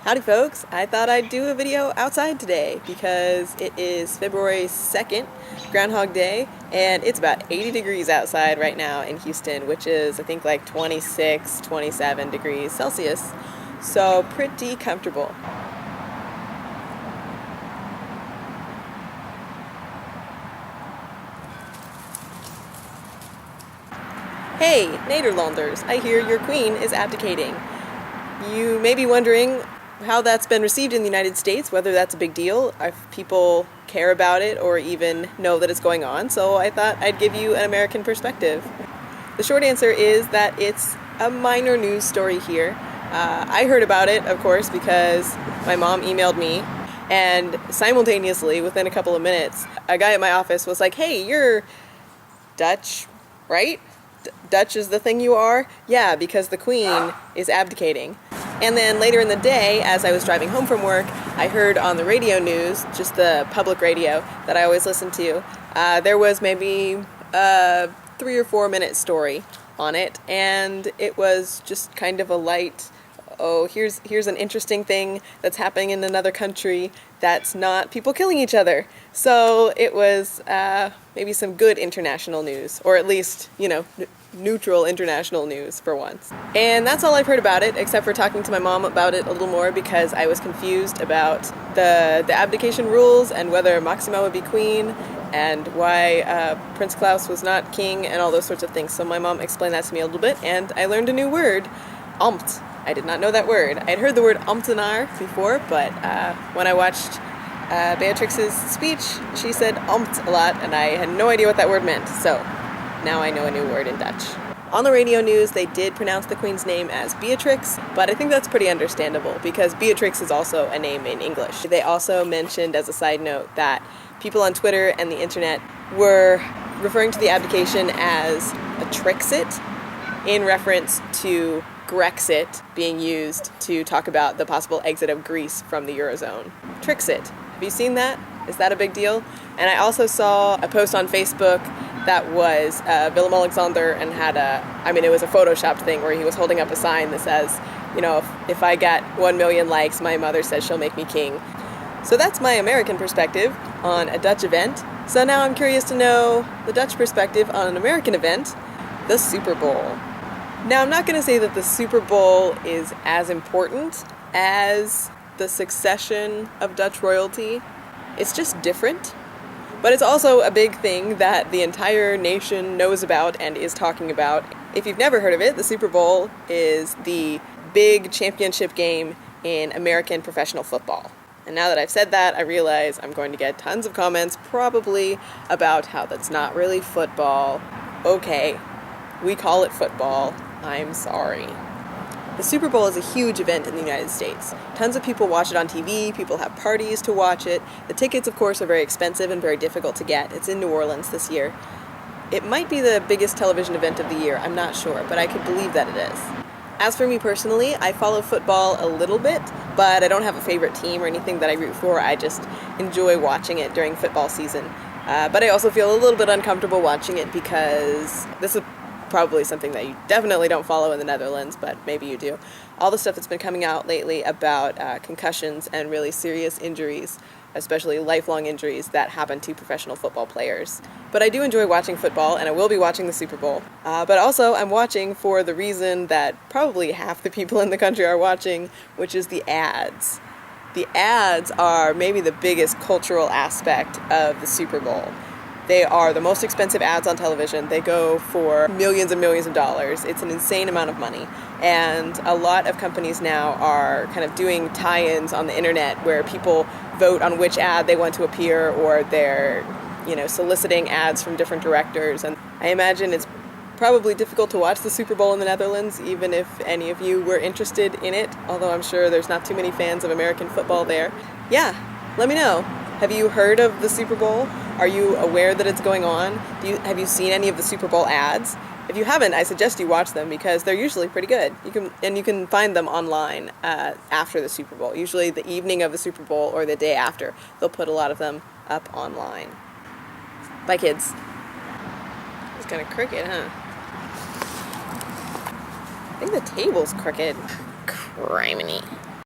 Howdy folks, I thought I'd do a video outside today because it is February 2nd, Groundhog Day, and it's about 80 degrees outside right now in Houston, which is I think like 26, 27 degrees Celsius, so pretty comfortable. Hey, Nederlanders, I hear your queen is abdicating. You may be wondering how that's been received in the United States, whether that's a big deal, if people care about it or even know that it's going on, so I thought I'd give you an American perspective. The short answer is that it's a minor news story here. I heard about it, of course, because my mom emailed me, and simultaneously, within a couple of minutes, a guy at my office was like, "Hey, you're Dutch, right? Dutch is the thing you are?" "Yeah, because the queen is abdicating." And then later in the day, as I was driving home from work, I heard on the radio news, just the public radio that I always listen to, there was maybe a 3 or 4 minute story on it, and it was just kind of a light, oh, here's an interesting thing that's happening in another country that's not people killing each other. So it was maybe some good international news, or at least, neutral international news for once. And that's all I've heard about it, except for talking to my mom about it a little more because I was confused about the abdication rules and whether Maxima would be queen and why Prince Klaus was not king and all those sorts of things. So my mom explained that to me a little bit, and I learned a new word, Amt. I did not know that word. I'd heard the word ambtenaar before, but when I watched Beatrix's speech, she said Amt a lot, and I had no idea what that word meant. So now I know a new word in Dutch. On the radio news, they did pronounce the Queen's name as Beatrix, but I think that's pretty understandable because Beatrix is also a name in English. They also mentioned, as a side note, that people on Twitter and the internet were referring to the abdication as a Trixit in reference to Grexit being used to talk about the possible exit of Greece from the Eurozone. Trixit. Have you seen that? Is that a big deal? And I also saw a post on Facebook that was Willem-Alexander and had it was a photoshopped thing where he was holding up a sign that says, if I get 1 million likes, my mother says she'll make me king. So that's my American perspective on a Dutch event. So now I'm curious to know the Dutch perspective on an American event, the Super Bowl. Now, I'm not going to say that the Super Bowl is as important as the succession of Dutch royalty. It's just different. But it's also a big thing that the entire nation knows about and is talking about. If you've never heard of it, the Super Bowl is the big championship game in American professional football. And now that I've said that, I realize I'm going to get tons of comments, probably about how that's not really football. Okay, we call it football. I'm sorry. The Super Bowl is a huge event in the United States. Tons of people watch it on TV, people have parties to watch it. The tickets, of course, are very expensive and very difficult to get. It's in New Orleans this year. It might be the biggest television event of the year, I'm not sure, but I could believe that it is. As for me personally, I follow football a little bit, but I don't have a favorite team or anything that I root for. I just enjoy watching it during football season. But I also feel a little bit uncomfortable watching it because this is probably something that you definitely don't follow in the Netherlands, but maybe you do. All the stuff that's been coming out lately about concussions and really serious injuries, especially lifelong injuries that happen to professional football players. But I do enjoy watching football, and I will be watching the Super Bowl. But also, I'm watching for the reason that probably half the people in the country are watching, which is the ads. The ads are maybe the biggest cultural aspect of the Super Bowl. They are the most expensive ads on television. They go for millions and millions of dollars. It's an insane amount of money. And a lot of companies now are kind of doing tie-ins on the internet where people vote on which ad they want to appear, or they're, soliciting ads from different directors. And I imagine it's probably difficult to watch the Super Bowl in the Netherlands, even if any of you were interested in it, although I'm sure there's not too many fans of American football there. Yeah, let me know. Have you heard of the Super Bowl? Are you aware that it's going on? Have you seen any of the Super Bowl ads? If you haven't, I suggest you watch them because they're usually pretty good. You can find them online after the Super Bowl, usually the evening of the Super Bowl or the day after. They'll put a lot of them up online. Bye, kids. It's kind of crooked, huh? I think the table's crooked. Criminy.